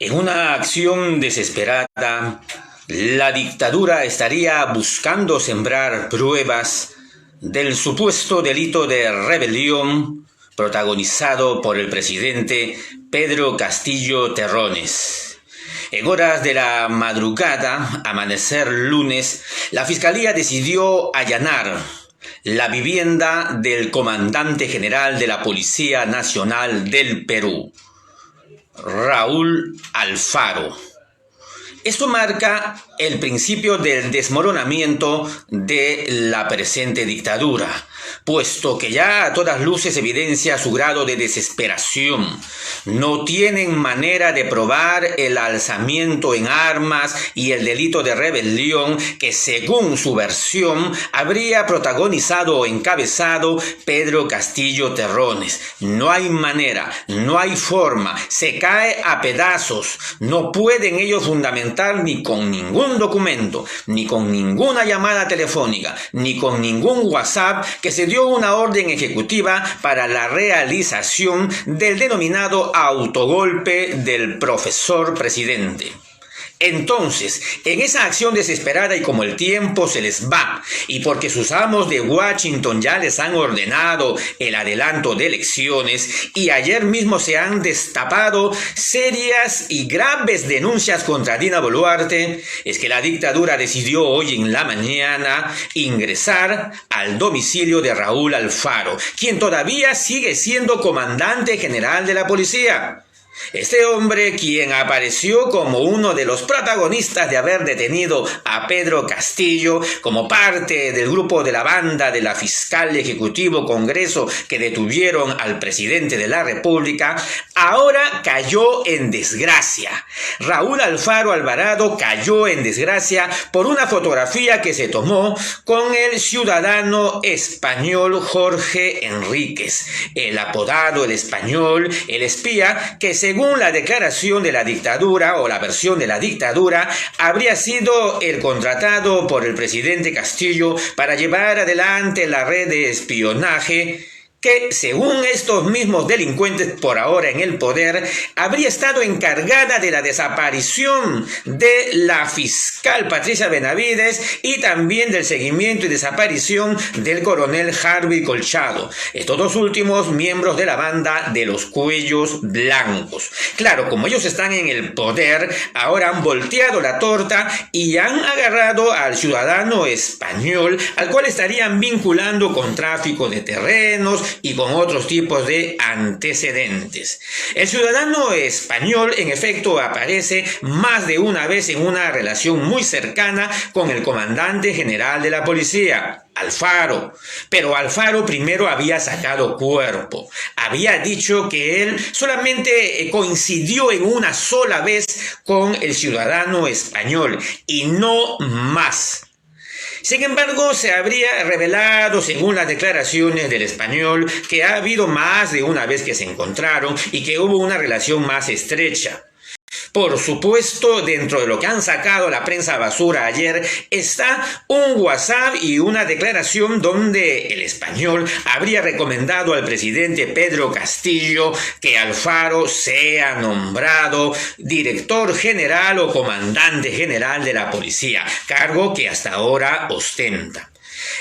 En una acción desesperada, la dictadura estaría buscando sembrar pruebas del supuesto delito de rebelión protagonizado por el presidente Pedro Castillo Terrones. En horas de la madrugada, amanecer lunes, la Fiscalía decidió allanar la vivienda del comandante general de la Policía Nacional del Perú, Raúl Alfaro. Esto marca el principio del desmoronamiento de la presente dictadura, puesto que ya a todas luces evidencia su grado de desesperación. No tienen manera de probar el alzamiento en armas y el delito de rebelión que, según su versión, habría protagonizado o encabezado Pedro Castillo Terrones. No hay manera, no hay forma, se cae a pedazos. No pueden ellos fundamentar ni con ningún documento, ni con ninguna llamada telefónica, ni con ningún WhatsApp que se dio una orden ejecutiva para la realización del denominado autogolpe del profesor presidente. Entonces, en esa acción desesperada y como el tiempo se les va, y porque sus amos de Washington ya les han ordenado el adelanto de elecciones, y ayer mismo se han destapado serias y graves denuncias contra Dina Boluarte, es que la dictadura decidió hoy en la mañana ingresar al domicilio de Raúl Alfaro, quien todavía sigue siendo comandante general de la policía. Este hombre, quien apareció como uno de los protagonistas de haber detenido a Pedro Castillo como parte del grupo de la banda de la Fiscal Ejecutivo Congreso que detuvieron al presidente de la República, ahora cayó en desgracia. Raúl Alfaro Alvarado cayó en desgracia por una fotografía que se tomó con el ciudadano español Jorge Enríquez, el apodado El Español, el espía, que según la declaración de la dictadura o la versión de la dictadura, habría sido el contratado por el presidente Castillo para llevar adelante la red de espionaje que, según estos mismos delincuentes por ahora en el poder, habría estado encargada de la desaparición de la fiscal Patricia Benavides y también del seguimiento y desaparición del coronel Harvey Colchado, estos dos últimos miembros de la banda de los Cuellos Blancos. Claro, como ellos están en el poder, ahora han volteado la torta y han agarrado al ciudadano español, al cual estarían vinculando con tráfico de terrenos y con otros tipos de antecedentes. El ciudadano español, en efecto, aparece más de una vez en una relación muy cercana con el comandante general de la policía, Alfaro. Pero Alfaro primero había sacado cuerpo. Había dicho que él solamente coincidió en una sola vez con el ciudadano español y no más. Sin embargo, se habría revelado, según las declaraciones del español, que ha habido más de una vez que se encontraron y que hubo una relación más estrecha. Por supuesto, dentro de lo que han sacado la prensa basura ayer, está un WhatsApp y una declaración donde el español habría recomendado al presidente Pedro Castillo que Alfaro sea nombrado director general o comandante general de la policía, cargo que hasta ahora ostenta.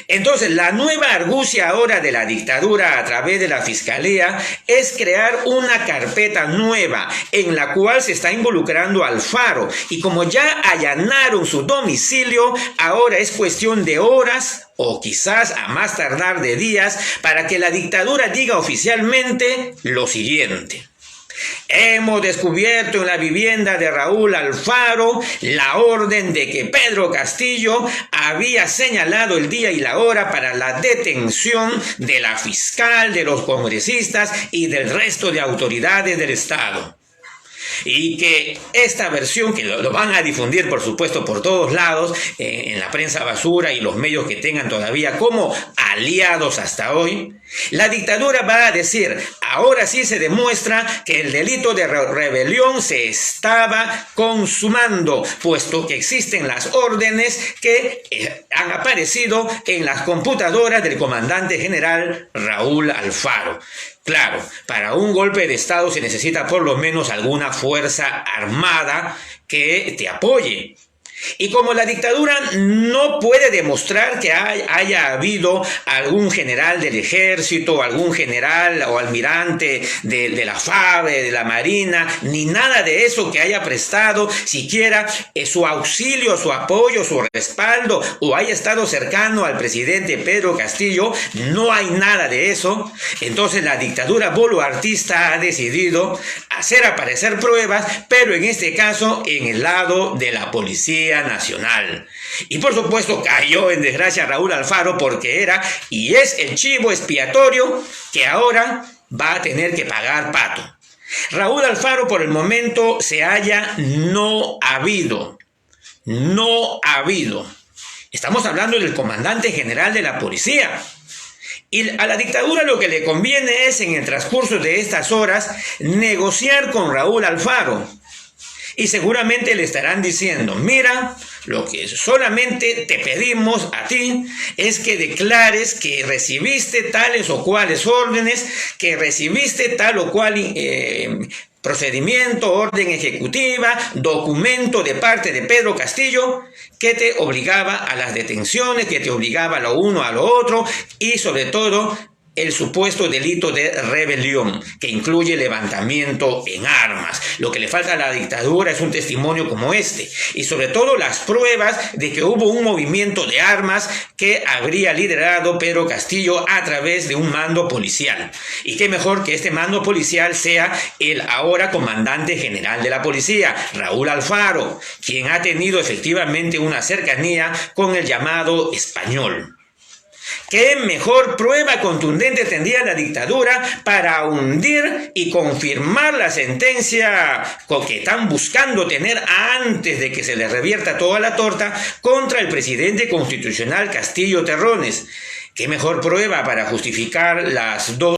Entonces, la nueva argucia ahora de la dictadura a través de la Fiscalía es crear una carpeta nueva en la cual se está involucrando a Alfaro, y como ya allanaron su domicilio, ahora es cuestión de horas o quizás a más tardar de días para que la dictadura diga oficialmente lo siguiente: hemos descubierto en la vivienda de Raúl Alfaro la orden de que Pedro Castillo había señalado el día y la hora para la detención de la fiscal, de los congresistas y del resto de autoridades del Estado. Y que esta versión, que lo van a difundir por supuesto por todos lados, en la prensa basura y los medios que tengan todavía como aliados hasta hoy, la dictadura va a decir: ahora sí se demuestra que el delito de rebelión se estaba consumando, puesto que existen las órdenes que han aparecido en las computadoras del comandante general Raúl Alfaro. Claro, para un golpe de Estado se necesita por lo menos alguna fuerza armada que te apoye. Y como la dictadura no puede demostrar que haya habido algún general del ejército, algún general o almirante de la FABE, de la Marina, ni nada de eso que haya prestado siquiera su auxilio, su apoyo, su respaldo, o haya estado cercano al presidente Pedro Castillo, no hay nada de eso. Entonces la dictadura boluartista ha decidido hacer aparecer pruebas, pero en este caso en el lado de la Policía Nacional. Y por supuesto cayó en desgracia Raúl Alfaro, porque era y es el chivo expiatorio que ahora va a tener que pagar pato. Raúl Alfaro por el momento se halla no habido. Estamos hablando del comandante general de la policía. Y a la dictadura lo que le conviene es, en el transcurso de estas horas, negociar con Raúl Alfaro. Y seguramente le estarán diciendo: mira, lo que solamente te pedimos a ti es que declares que recibiste tales o cuales órdenes, que recibiste tal o cual procedimiento, orden ejecutiva, documento de parte de Pedro Castillo, que te obligaba a las detenciones, que te obligaba a lo uno, a lo otro, y sobre todo el supuesto delito de rebelión, que incluye levantamiento en armas. Lo que le falta a la dictadura es un testimonio como este, y sobre todo las pruebas de que hubo un movimiento de armas que habría liderado Pedro Castillo a través de un mando policial. Y qué mejor que este mando policial sea el ahora comandante general de la policía, Raúl Alfaro, quien ha tenido efectivamente una cercanía con el llamado español. ¿Qué mejor prueba contundente tendría la dictadura para hundir y confirmar la sentencia que están buscando tener antes de que se les revierta toda la torta contra el presidente constitucional Castillo Terrones? ¿Qué mejor prueba para justificar las dos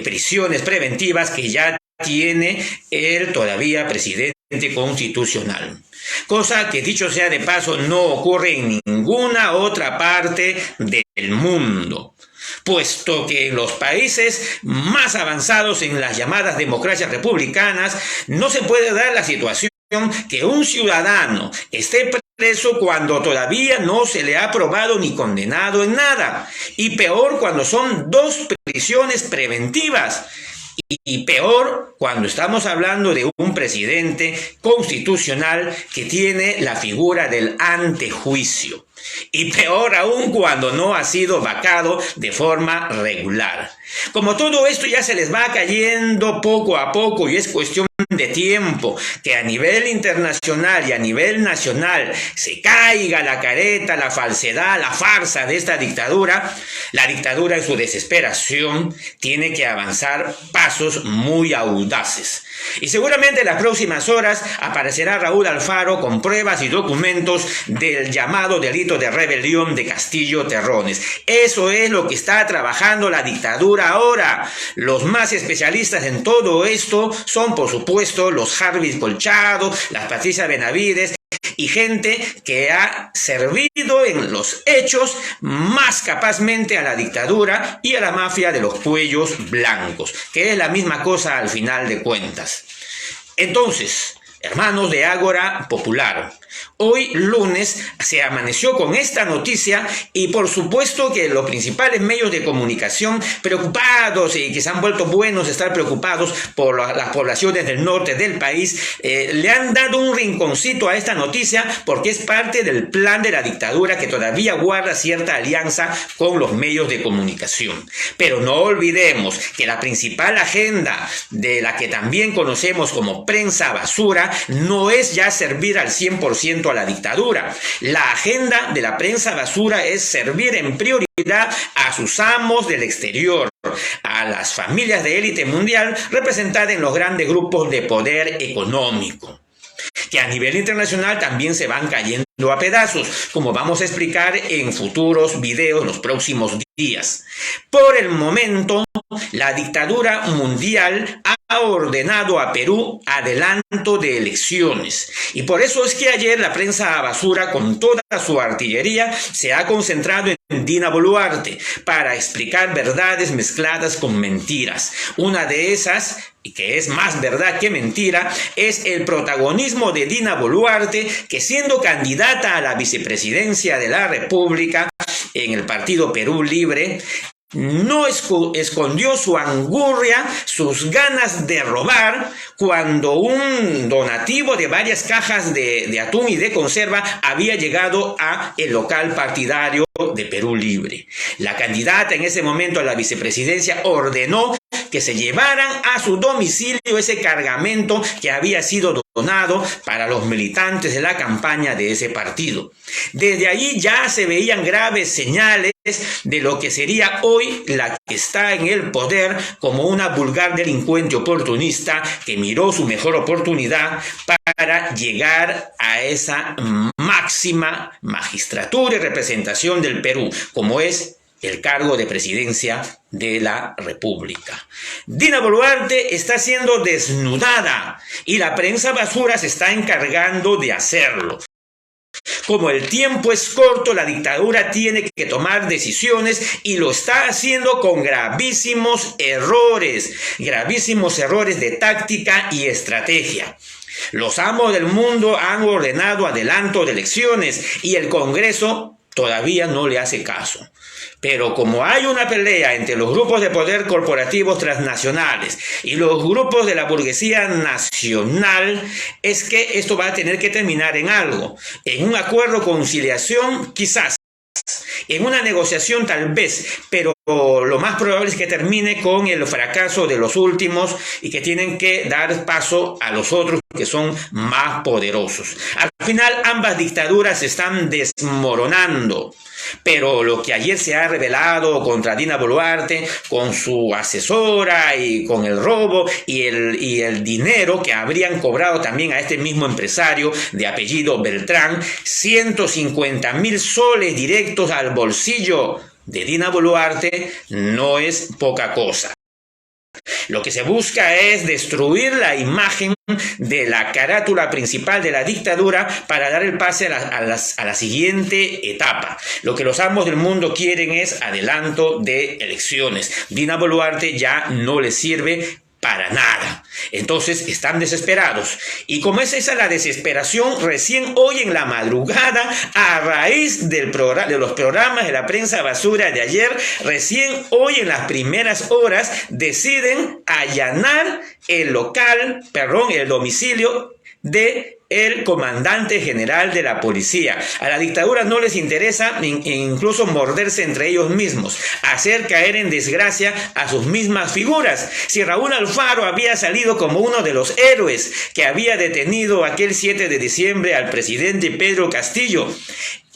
prisiones preventivas que ya tiene el todavía presidente constitucional? Cosa que, dicho sea de paso, no ocurre en ninguna otra parte del mundo, puesto que en los países más avanzados en las llamadas democracias republicanas no se puede dar la situación que un ciudadano esté preso cuando todavía no se le ha probado ni condenado en nada, y peor cuando son dos prisiones preventivas. Y peor cuando estamos hablando de un presidente constitucional que tiene la figura del antejuicio. Y peor aún cuando no ha sido vacado de forma regular. Como todo esto ya se les va cayendo poco a poco y es cuestión de tiempo que a nivel internacional y a nivel nacional se caiga la careta, la falsedad, la farsa de esta dictadura, la dictadura en su desesperación tiene que avanzar pasos muy audaces. Y seguramente en las próximas horas aparecerá Raúl Alfaro con pruebas y documentos del llamado delito de rebelión de Castillo Terrones. Eso es lo que está trabajando la dictadura ahora. Los más especialistas en todo esto son, por supuesto, los Jarvis Colchado, las Patricia Benavides y gente que ha servido en los hechos más capazmente a la dictadura y a la mafia de los cuellos blancos, que es la misma cosa al final de cuentas. Entonces, hermanos de Ágora Popular, hoy lunes se amaneció con esta noticia y por supuesto que los principales medios de comunicación preocupados y que se han vuelto buenos estar preocupados por las poblaciones del norte del país, le han dado un rinconcito a esta noticia porque es parte del plan de la dictadura que todavía guarda cierta alianza con los medios de comunicación. Pero no olvidemos que la principal agenda de la que también conocemos como prensa basura no es ya servir al 100% a la dictadura. La agenda de la prensa basura es servir en prioridad a sus amos del exterior, a las familias de élite mundial representadas en los grandes grupos de poder económico, que a nivel internacional también se van cayendo a pedazos, como vamos a explicar en futuros videos los próximos días. Por el momento, la dictadura mundial ha ordenado a Perú adelanto de elecciones. Y por eso es que ayer la prensa basura, con toda su artillería, se ha concentrado en Dina Boluarte para explicar verdades mezcladas con mentiras. Una de esas, y que es más verdad que mentira, es el protagonismo de Dina Boluarte, que siendo candidata a la vicepresidencia de la República en el partido Perú Libre, no escondió su angurria, sus ganas de robar, cuando un donativo de varias cajas de atún y de conserva había llegado a el local partidario de Perú Libre. La candidata en ese momento a la vicepresidencia ordenó que se llevaran a su domicilio ese cargamento que había sido donado para los militantes de la campaña de ese partido. Desde allí ya se veían graves señales de lo que sería hoy la que está en el poder como una vulgar delincuente oportunista que miró su mejor oportunidad para llegar a esa máxima magistratura y representación del Perú, como es el cargo de presidencia de la República. Dina Boluarte está siendo desnudada y la prensa basura se está encargando de hacerlo. Como el tiempo es corto, la dictadura tiene que tomar decisiones y lo está haciendo con gravísimos errores de táctica y estrategia. Los amos del mundo han ordenado adelanto de elecciones y el Congreso todavía no le hace caso. Pero como hay una pelea entre los grupos de poder corporativos transnacionales y los grupos de la burguesía nacional, es que esto va a tener que terminar en algo, en un acuerdo conciliación quizás, en una negociación tal vez, pero lo más probable es que termine con el fracaso de los últimos y que tienen que dar paso a los otros que son más poderosos. Al final ambas dictaduras se están desmoronando. Pero lo que ayer se ha revelado contra Dina Boluarte, con su asesora y con el robo y el dinero que habrían cobrado también a este mismo empresario de apellido Beltrán, 150.000 soles directos al bolsillo de Dina Boluarte, no es poca cosa. Lo que se busca es destruir la imagen de la carátula principal de la dictadura para dar el pase a la siguiente etapa. Lo que los amos del mundo quieren es adelanto de elecciones. Dina Boluarte ya no les sirve para nada. Entonces están desesperados. Y como es esa la desesperación, recién hoy en la madrugada, a raíz de los programas de la prensa basura de ayer, recién hoy en las primeras horas, deciden allanar el domicilio de el comandante general de la policía. A la dictadura no les interesa incluso morderse entre ellos mismos, hacer caer en desgracia a sus mismas figuras. Si Raúl Alfaro había salido como uno de los héroes que había detenido aquel 7 de diciembre al presidente Pedro Castillo,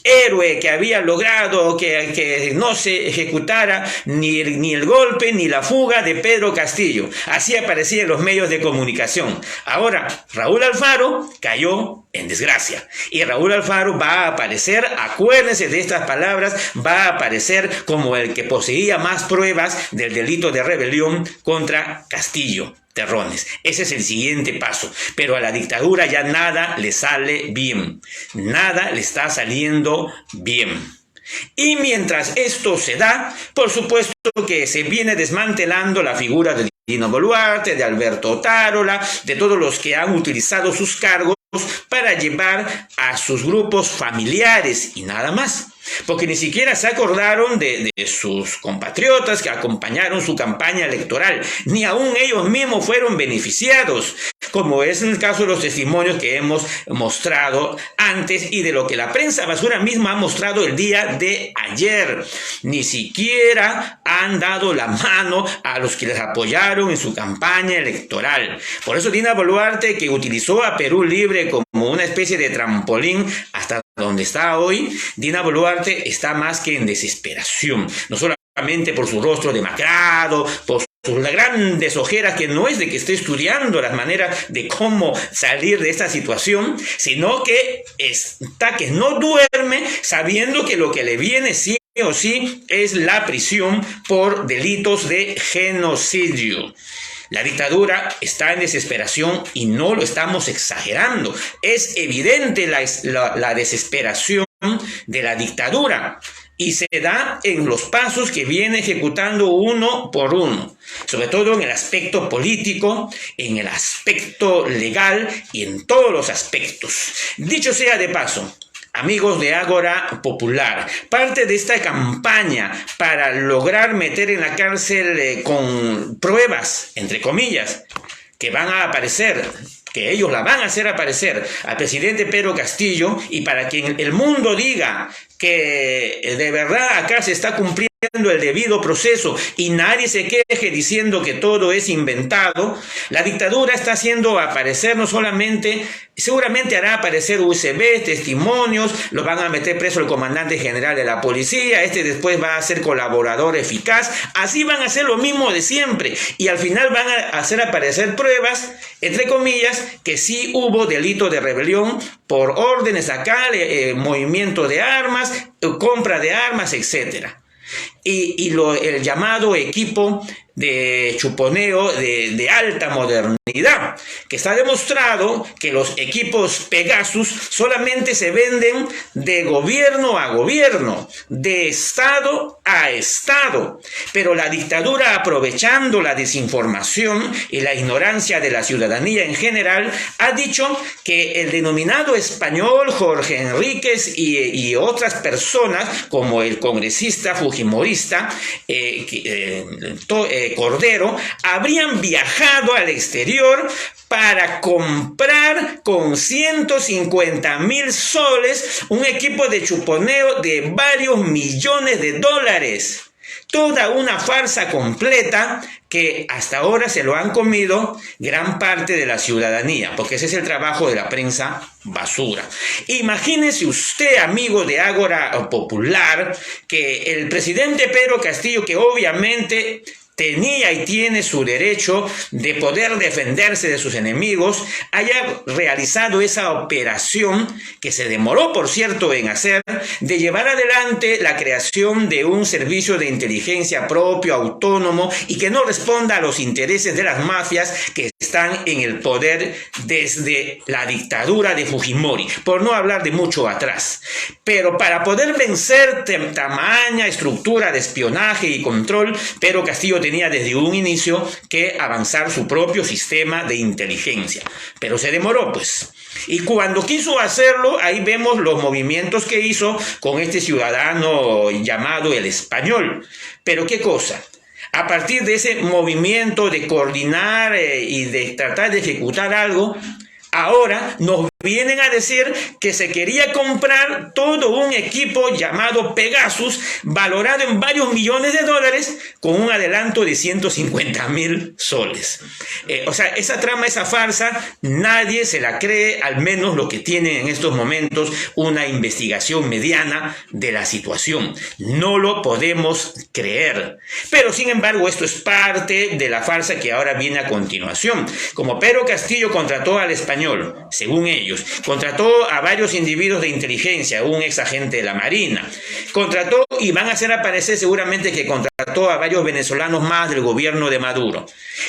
héroe que había logrado que no se ejecutara ni el golpe ni la fuga de Pedro Castillo. Así aparecía en los medios de comunicación. Ahora, Raúl Alfaro cayó en desgracia. Y Raúl Alfaro va a aparecer, acuérdense de estas palabras, va a aparecer como el que poseía más pruebas del delito de rebelión contra Castillo Terrones. Ese es el siguiente paso. Pero a la dictadura ya nada le sale bien. Nada le está saliendo bien. Y mientras esto se da, por supuesto que se viene desmantelando la figura de Dina Boluarte, de Alberto Otárola, de todos los que han utilizado sus cargos para llevar a sus grupos familiares y nada más. Porque ni siquiera se acordaron de sus compatriotas que acompañaron su campaña electoral, ni aún ellos mismos fueron beneficiados, como es en el caso de los testimonios que hemos mostrado antes y de lo que la prensa basura misma ha mostrado el día de ayer. Ni siquiera han dado la mano a los que les apoyaron en su campaña electoral. Por eso Dina Boluarte, que utilizó a Perú Libre como una especie de trampolín hasta donde está hoy, Dina Boluarte está más que en desesperación. No solo solamente por su rostro demacrado, por sus grandes ojeras, que no es de que esté estudiando las maneras de cómo salir de esta situación, sino que está que no duerme sabiendo que lo que le viene sí o sí es la prisión por delitos de genocidio. La dictadura está en desesperación y no lo estamos exagerando. Es evidente la desesperación de la dictadura y se da en los pasos que viene ejecutando uno por uno, sobre todo en el aspecto político, en el aspecto legal y en todos los aspectos. Dicho sea de paso, amigos de Ágora Popular, parte de esta campaña para lograr meter en la cárcel con pruebas, entre comillas, que van a aparecer, que ellos la van a hacer aparecer al presidente Pedro Castillo, y para que el mundo diga que de verdad acá se está cumpliendo el debido proceso y nadie se queje diciendo que todo es inventado, la dictadura está haciendo aparecer no solamente, seguramente hará aparecer USB, testimonios, lo van a meter preso el comandante general de la policía, después va a ser colaborador eficaz, así van a hacer lo mismo de siempre y al final van a hacer aparecer pruebas, entre comillas, que sí hubo delito de rebelión por órdenes acá, movimiento de armas, compra de armas, etcétera. El llamado equipo de chuponeo de alta modernidad, que está demostrado que los equipos Pegasus solamente se venden de gobierno a gobierno, de estado a estado, pero la dictadura, aprovechando la desinformación y la ignorancia de la ciudadanía en general, ha dicho que el denominado español Jorge Enríquez y otras personas, como el congresista fujimorista Cordero, habrían viajado al exterior para comprar con 150,000 soles un equipo de chuponeo de varios millones de dólares. Toda una farsa completa que hasta ahora se lo han comido gran parte de la ciudadanía, porque ese es el trabajo de la prensa basura. Imagínese usted, amigo de Ágora Popular, que el presidente Pedro Castillo, que obviamente tenía y tiene su derecho de poder defenderse de sus enemigos, haya realizado esa operación, que se demoró, por cierto, en hacer, de llevar adelante la creación de un servicio de inteligencia propio, autónomo, y que no responda a los intereses de las mafias que están en el poder desde la dictadura de Fujimori, por no hablar de mucho atrás. Pero para poder vencer tamaña estructura de espionaje y control, Pedro Castillo tenía desde un inicio que avanzar su propio sistema de inteligencia, pero se demoró pues. Y cuando quiso hacerlo, ahí vemos los movimientos que hizo con este ciudadano llamado el Español. Pero ¿qué cosa? A partir de ese movimiento de coordinar y de tratar de ejecutar algo, ahora nos vienen a decir que se quería comprar todo un equipo llamado Pegasus, valorado en varios millones de dólares, con un adelanto de 150,000 soles. O sea, esa trama, esa farsa, nadie se la cree, al menos lo que tienen en estos momentos una investigación mediana de la situación. No lo podemos creer. Pero, sin embargo, esto es parte de la farsa que ahora viene a continuación. Como Pedro Castillo contrató al Español, según ellos, contrató a varios individuos de inteligencia, un ex agente de la Marina, contrató, y van a hacer aparecer seguramente que contrató a varios venezolanos más del gobierno de Maduro,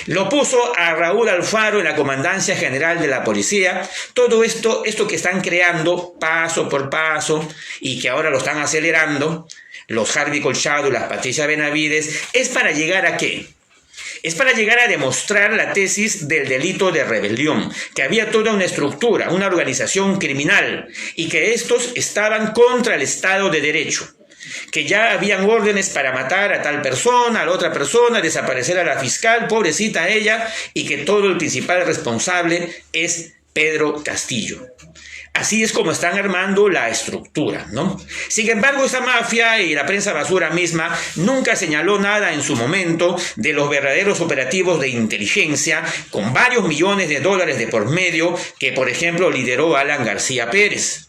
lo puso a Raúl Alfaro en la Comandancia General de la Policía. Todo esto que están creando paso por paso y que ahora lo están acelerando los Harvey Colchado y las Patricia Benavides, ¿es para llegar a qué? Es para llegar a demostrar la tesis del delito de rebelión, que había toda una estructura, una organización criminal, y que estos estaban contra el Estado de Derecho, que ya habían órdenes para matar a tal persona, a la otra persona, desaparecer a la fiscal, pobrecita ella, y que todo el principal responsable es Pedro Castillo. Así es como están armando la estructura, ¿no? Sin embargo, esa mafia y la prensa basura misma nunca señaló nada en su momento de los verdaderos operativos de inteligencia con varios millones de dólares de por medio que, por ejemplo, lideró Alan García Pérez.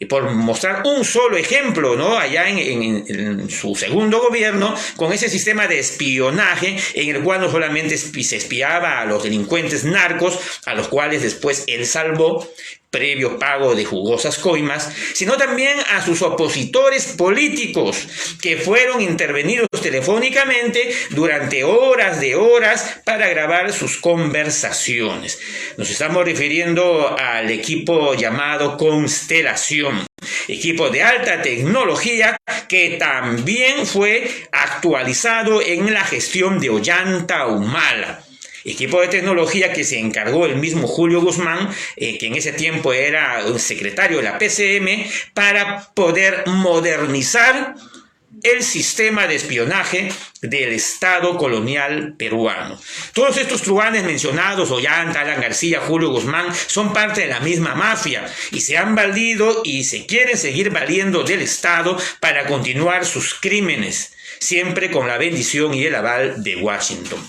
por mostrar un solo ejemplo, ¿no? Allá en su segundo gobierno, con ese sistema de espionaje en el cual no solamente se espiaba a los delincuentes narcos, a los cuales después él salvó, previo pago de jugosas coimas, sino también a sus opositores políticos que fueron intervenidos telefónicamente durante horas de horas para grabar sus conversaciones. Nos estamos refiriendo al equipo llamado Constelación, equipo de alta tecnología que también fue actualizado en la gestión de Ollanta Humala. Equipo de tecnología que se encargó el mismo Julio Guzmán, que en ese tiempo era un secretario de la PCM, para poder modernizar el sistema de espionaje del Estado colonial peruano. Todos estos truhanes mencionados, Ollanta, Alan García, Julio Guzmán, son parte de la misma mafia y se han valido y se quieren seguir valiendo del Estado para continuar sus crímenes, siempre con la bendición y el aval de Washington.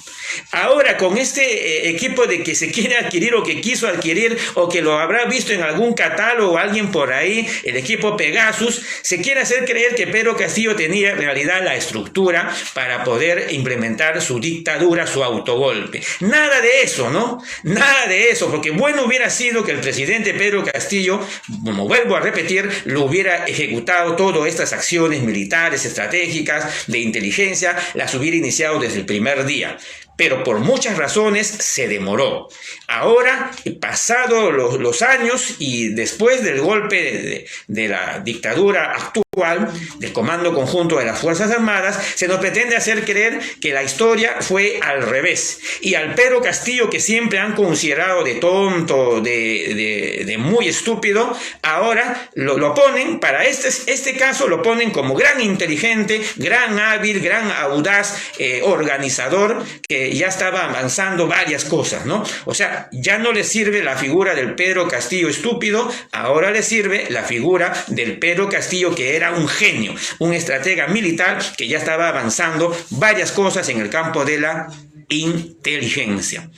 Ahora, con este equipo de que se quiere adquirir o que quiso adquirir o que lo habrá visto en algún catálogo alguien por ahí, el equipo Pegasus, se quiere hacer creer que Pedro Castillo tenía en realidad la estructura para poder implementar su dictadura, su autogolpe. Nada de eso, ¿no? Nada de eso, porque bueno hubiera sido que el presidente Pedro Castillo, como vuelvo a repetir, lo hubiera ejecutado todas estas acciones militares, estratégicas, de inteligencia, las hubiera iniciado desde el primer día. Pero por muchas razones se demoró. Ahora, pasados los años y después del golpe de la dictadura actual, del Comando Conjunto de las Fuerzas Armadas, se nos pretende hacer creer que la historia fue al revés. Y al Pedro Castillo, que siempre han considerado de tonto, de muy estúpido, ahora lo ponen, para este caso, lo ponen como gran inteligente, gran hábil, gran audaz, organizador, que ya estaba avanzando varias cosas, ¿no? O sea, ya no le sirve la figura del Pedro Castillo estúpido, ahora le sirve la figura del Pedro Castillo que era un genio, un estratega militar que ya estaba avanzando varias cosas en el campo de la inteligencia.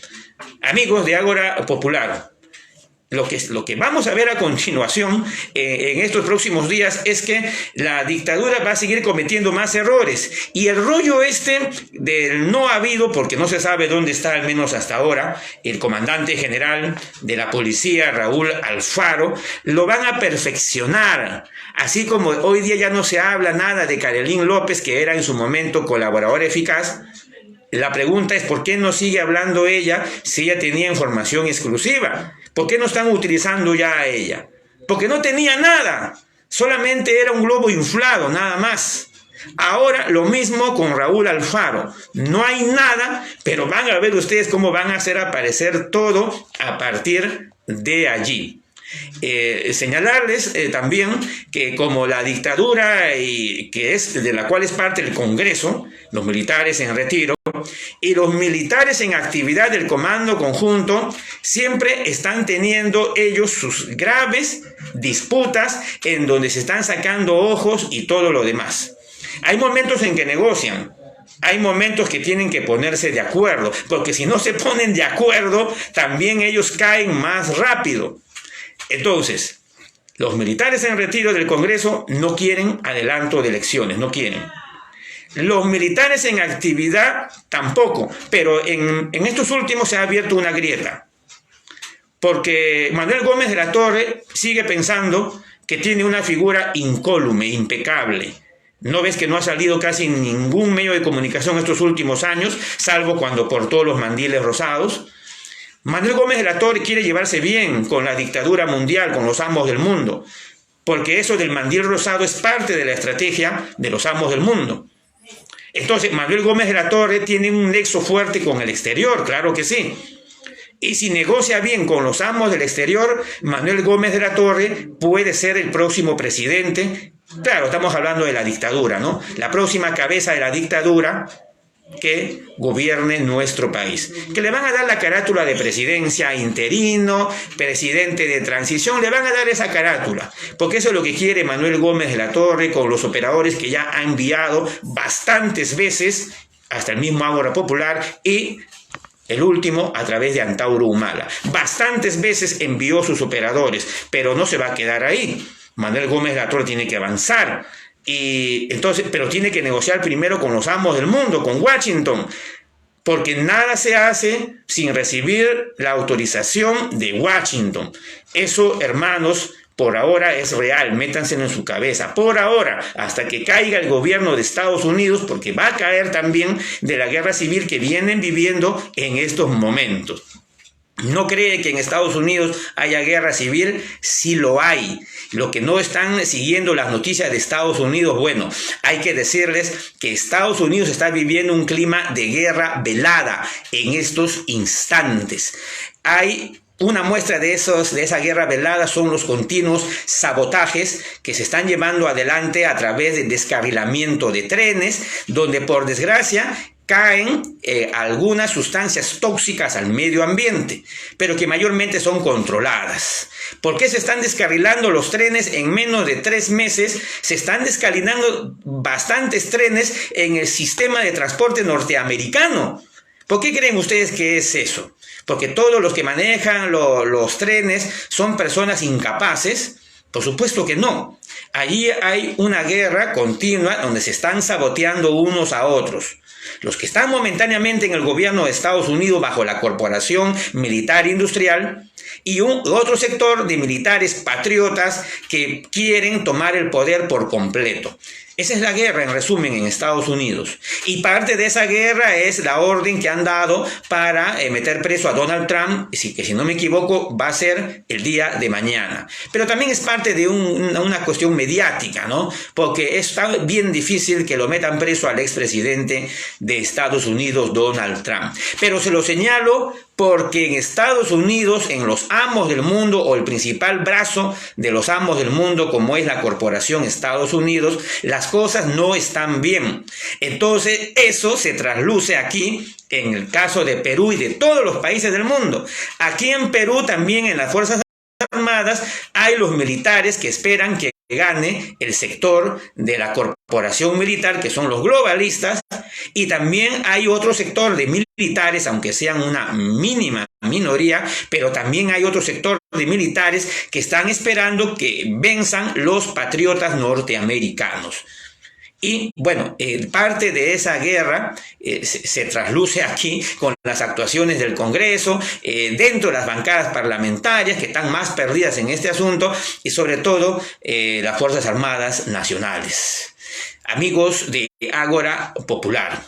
Amigos de Ágora Popular, lo que vamos a ver a continuación en estos próximos días es que la dictadura va a seguir cometiendo más errores y el rollo del no ha habido, porque no se sabe dónde está, al menos hasta ahora, el comandante general de la policía, Raúl Alfaro, lo van a perfeccionar. Así como hoy día ya no se habla nada de Carolín López, que era en su momento colaboradora eficaz. La pregunta es, ¿por qué no sigue hablando ella si ella tenía información exclusiva? ¿Por qué no están utilizando ya a ella? Porque no tenía nada, solamente era un globo inflado, nada más. Ahora lo mismo con Raúl Alfaro, no hay nada, pero van a ver ustedes cómo van a hacer aparecer todo a partir de allí. Señalarles también que como la dictadura que es de la cual es parte el Congreso, los militares en retiro y los militares en actividad del Comando Conjunto siempre están teniendo ellos sus graves disputas en donde se están sacando ojos y todo lo demás. Hay momentos en que negocian, hay momentos que tienen que ponerse de acuerdo, porque si no se ponen de acuerdo también ellos caen más rápido. Entonces, los militares en retiro del Congreso no quieren adelanto de elecciones, no quieren. Los militares en actividad tampoco, pero en estos últimos se ha abierto una grieta. Porque Manuel Gómez de la Torre sigue pensando que tiene una figura incólume, impecable. ¿No ves que no ha salido casi en ningún medio de comunicación estos últimos años, salvo cuando portó los mandiles rosados? Manuel Gómez de la Torre quiere llevarse bien con la dictadura mundial, con los amos del mundo, porque eso del mandil rosado es parte de la estrategia de los amos del mundo. Entonces, Manuel Gómez de la Torre tiene un nexo fuerte con el exterior, claro que sí. Y si negocia bien con los amos del exterior, Manuel Gómez de la Torre puede ser el próximo presidente. Claro, estamos hablando de la dictadura, ¿no? La próxima cabeza de la dictadura que gobierne nuestro país, que le van a dar la carátula de presidencia interino, presidente de transición, le van a dar esa carátula, porque eso es lo que quiere Manuel Gómez de la Torre con los operadores que ya ha enviado bastantes veces, hasta el mismo Ágora Popular y el último a través de Antauro Humala. Bastantes veces envió sus operadores, pero no se va a quedar ahí. Manuel Gómez Latorre tiene que avanzar. Y entonces, pero tiene que negociar primero con los amos del mundo, con Washington, porque nada se hace sin recibir la autorización de Washington. Eso, hermanos, por ahora es real, métanselo en su cabeza. Por ahora, hasta que caiga el gobierno de Estados Unidos, porque va a caer también de la guerra civil que vienen viviendo en estos momentos. ¿No cree que en Estados Unidos haya guerra civil? Sí lo hay. Lo que no están siguiendo las noticias de Estados Unidos, bueno, hay que decirles que Estados Unidos está viviendo un clima de guerra velada en estos instantes. Hay una muestra de esa guerra velada son los continuos sabotajes que se están llevando adelante a través del descarrilamiento de trenes, donde por desgracia caen algunas sustancias tóxicas al medio ambiente, pero que mayormente son controladas. ¿Por qué se están descarrilando los trenes en menos de 3 meses? Se están descarrilando bastantes trenes en el sistema de transporte norteamericano. ¿Por qué creen ustedes que es eso? Porque todos los que manejan los trenes son personas incapaces. Por supuesto que no. Allí hay una guerra continua donde se están saboteando unos a otros. Los que están momentáneamente en el gobierno de Estados Unidos bajo la corporación militar industrial y otro sector de militares patriotas que quieren tomar el poder por completo. Esa es la guerra, en resumen, en Estados Unidos. Y parte de esa guerra es la orden que han dado para meter preso a Donald Trump, que si no me equivoco va a ser el día de mañana. Pero también es parte de una cuestión mediática, ¿no? Porque está bien difícil que lo metan preso al expresidente de Estados Unidos, Donald Trump. Pero se lo señalo porque en Estados Unidos, en los amos del mundo, o el principal brazo de los amos del mundo, como es la corporación Estados Unidos, las cosas no están bien. Entonces, eso se trasluce aquí, en el caso de Perú y de todos los países del mundo. Aquí en Perú, también en las Fuerzas Armadas, hay los militares que esperan que gane el sector de la corporación militar, que son los globalistas, y también hay otro sector de militares, aunque sean una mínima minoría, pero también hay otro sector de militares que están esperando que venzan los patriotas norteamericanos. Y bueno, parte de esa guerra se trasluce aquí con las actuaciones del Congreso, dentro de las bancadas parlamentarias que están más perdidas en este asunto, y sobre todo las Fuerzas Armadas Nacionales. Amigos de Ágora Popular,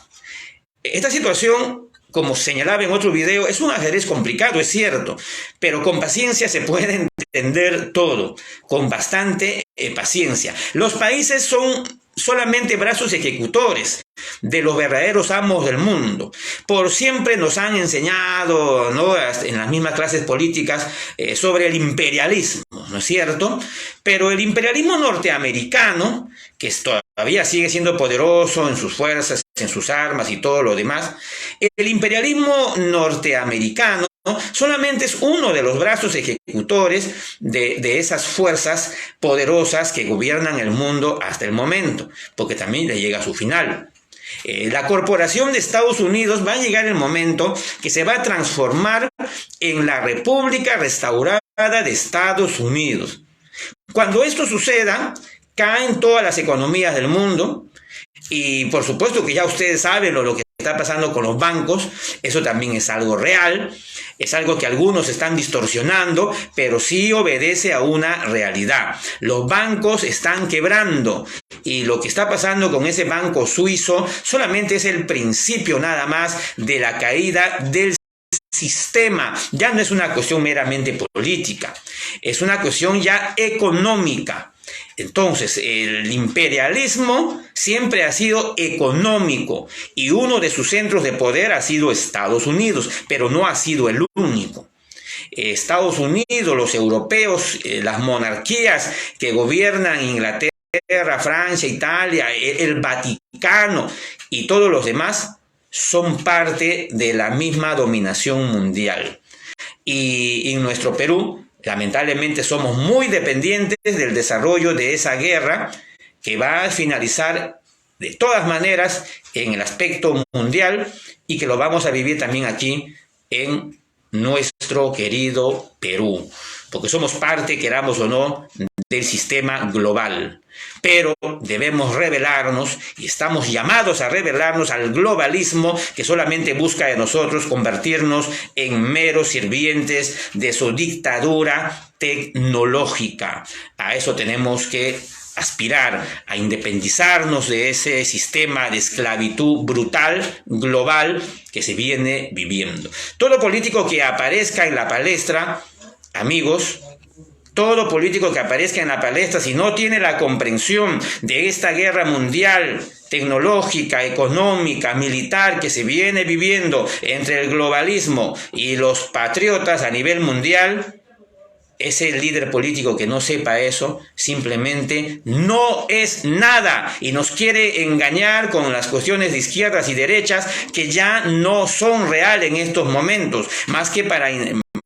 esta situación, como señalaba en otro video, es un ajedrez complicado, es cierto, pero con paciencia se puede entender todo, con bastante paciencia. Los países son solamente brazos ejecutores de los verdaderos amos del mundo. Por siempre nos han enseñado, ¿no?, en las mismas clases políticas sobre el imperialismo, ¿no es cierto? Pero el imperialismo norteamericano, que todavía sigue siendo poderoso en sus fuerzas, en sus armas y todo lo demás, el imperialismo norteamericano solamente es uno de los brazos ejecutores de esas fuerzas poderosas que gobiernan el mundo hasta el momento, porque también le llega a su final. La corporación de Estados Unidos va a llegar el momento que se va a transformar en la República Restaurada de Estados Unidos. Cuando esto suceda, caen todas las economías del mundo, y por supuesto que ya ustedes saben lo que está pasando con los bancos. Eso también es algo real, es algo que algunos están distorsionando, pero sí obedece a una realidad. Los bancos están quebrando, y lo que está pasando con ese banco suizo solamente es el principio nada más de la caída del sistema. Ya no es una cuestión meramente política, es una cuestión ya económica. Entonces, el imperialismo siempre ha sido económico, y uno de sus centros de poder ha sido Estados Unidos, pero no ha sido el único. Estados Unidos, los europeos, las monarquías que gobiernan Inglaterra, Francia, Italia, el Vaticano y todos los demás son parte de la misma dominación mundial. Y en nuestro Perú, lamentablemente, somos muy dependientes del desarrollo de esa guerra, que va a finalizar de todas maneras en el aspecto mundial, y que lo vamos a vivir también aquí en nuestro querido Perú. porque somos parte, queramos o no, del sistema global. Pero debemos rebelarnos, y estamos llamados a rebelarnos al globalismo que solamente busca de nosotros convertirnos en meros sirvientes de su dictadura tecnológica. A eso tenemos que aspirar, a independizarnos de ese sistema de esclavitud brutal, global, que se viene viviendo. Todo político que aparezca en la palestra, amigos, todo político que aparezca en la palestra, si no tiene la comprensión de esta guerra mundial, tecnológica, económica, militar que se viene viviendo entre el globalismo y los patriotas a nivel mundial, ese líder político que no sepa eso, simplemente no es nada y nos quiere engañar con las cuestiones de izquierdas y derechas que ya no son reales en estos momentos, más que para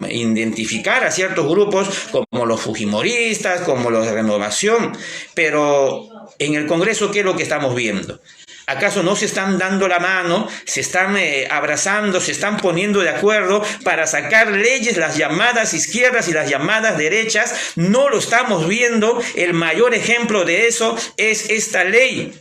identificar a ciertos grupos como los fujimoristas, como los de Renovación. Pero en el Congreso, ¿qué es lo que estamos viendo? ¿Acaso no se están dando la mano, se están abrazando, se están poniendo de acuerdo para sacar leyes, las llamadas izquierdas y las llamadas derechas? No lo estamos viendo. El mayor ejemplo de eso es esta ley.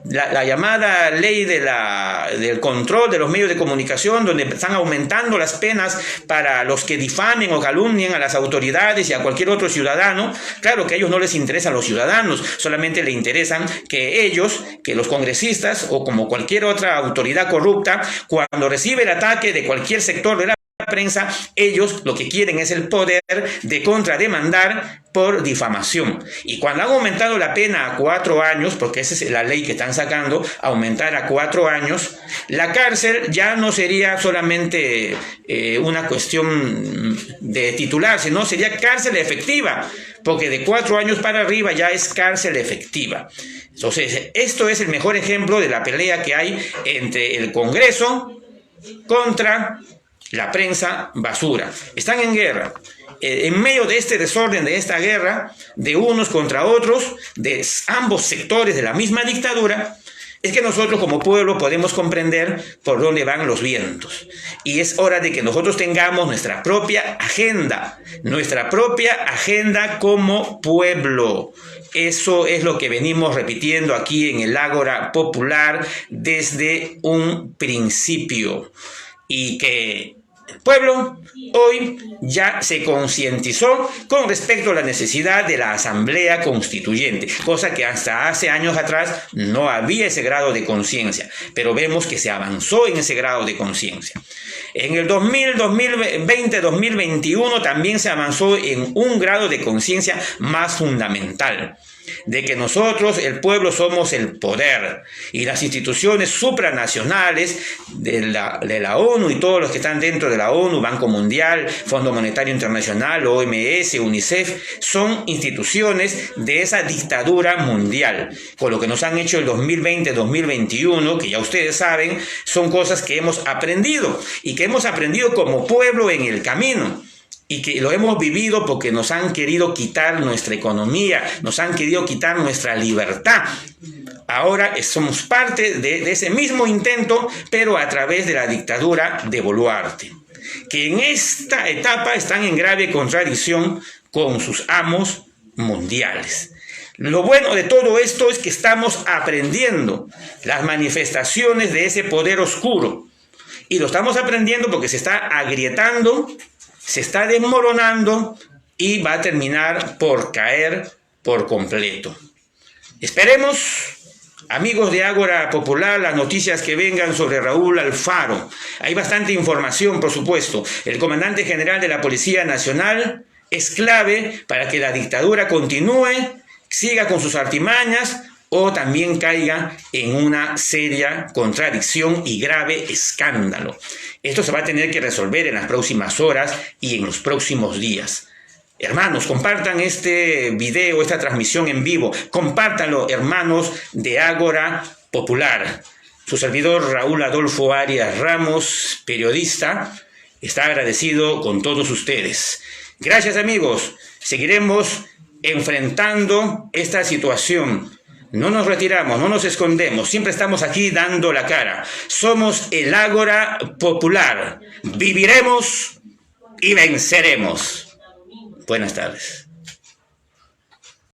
La llamada ley del control de los medios de comunicación, donde están aumentando las penas para los que difamen o calumnien a las autoridades y a cualquier otro ciudadano. Claro que a ellos no les interesan los ciudadanos, solamente les interesan que ellos, que los congresistas o como cualquier otra autoridad corrupta, cuando recibe el ataque de cualquier sector de la prensa, ellos lo que quieren es el poder de contrademandar por difamación. Y cuando han aumentado la pena a 4 años, porque esa es la ley que están sacando, aumentar a 4 años, la cárcel ya no sería solamente una cuestión de titular, sino sería cárcel efectiva, porque de 4 años para arriba ya es cárcel efectiva. Entonces, esto es el mejor ejemplo de la pelea que hay entre el Congreso contra la prensa basura. Están en guerra. En medio de este desorden, de esta guerra, de unos contra otros, de ambos sectores de la misma dictadura, es que nosotros como pueblo podemos comprender por dónde van los vientos. Y es hora de que nosotros tengamos nuestra propia agenda como pueblo. Eso es lo que venimos repitiendo aquí en el Ágora Popular desde un principio. Y que el pueblo hoy ya se concientizó con respecto a la necesidad de la Asamblea Constituyente, cosa que hasta hace años atrás no había ese grado de conciencia, pero vemos que se avanzó en ese grado de conciencia. En el 2020-2021 también se avanzó en un grado de conciencia más fundamental, de que nosotros, el pueblo, somos el poder, y las instituciones supranacionales de la ONU y todos los que están dentro de la ONU, Banco Mundial, Fondo Monetario Internacional, OMS, UNICEF, son instituciones de esa dictadura mundial. Con lo que nos han hecho el 2020-2021, que ya ustedes saben, son cosas que hemos aprendido y que hemos aprendido como pueblo en el camino. Y que lo hemos vivido porque nos han querido quitar nuestra economía, nos han querido quitar nuestra libertad. Ahora somos parte de ese mismo intento, pero a través de la dictadura de Boluarte, que en esta etapa están en grave contradicción con sus amos mundiales. Lo bueno de todo esto es que estamos aprendiendo las manifestaciones de ese poder oscuro. Y lo estamos aprendiendo porque se está agrietando, se está desmoronando y va a terminar por caer por completo. Esperemos, amigos de Ágora Popular, las noticias que vengan sobre Raúl Alfaro. Hay bastante información, por supuesto. El comandante general de la Policía Nacional es clave para que la dictadura continúe, siga con sus artimañas o también caiga en una seria contradicción y grave escándalo. Esto se va a tener que resolver en las próximas horas y en los próximos días. Hermanos, compartan este video, esta transmisión en vivo. Compártanlo, hermanos de Ágora Popular. Su servidor Raúl Adolfo Arias Ramos, periodista, está agradecido con todos ustedes. Gracias, amigos. Seguiremos enfrentando esta situación. No nos retiramos, no nos escondemos, siempre estamos aquí dando la cara. Somos el Ágora Popular. Viviremos y venceremos. Buenas tardes.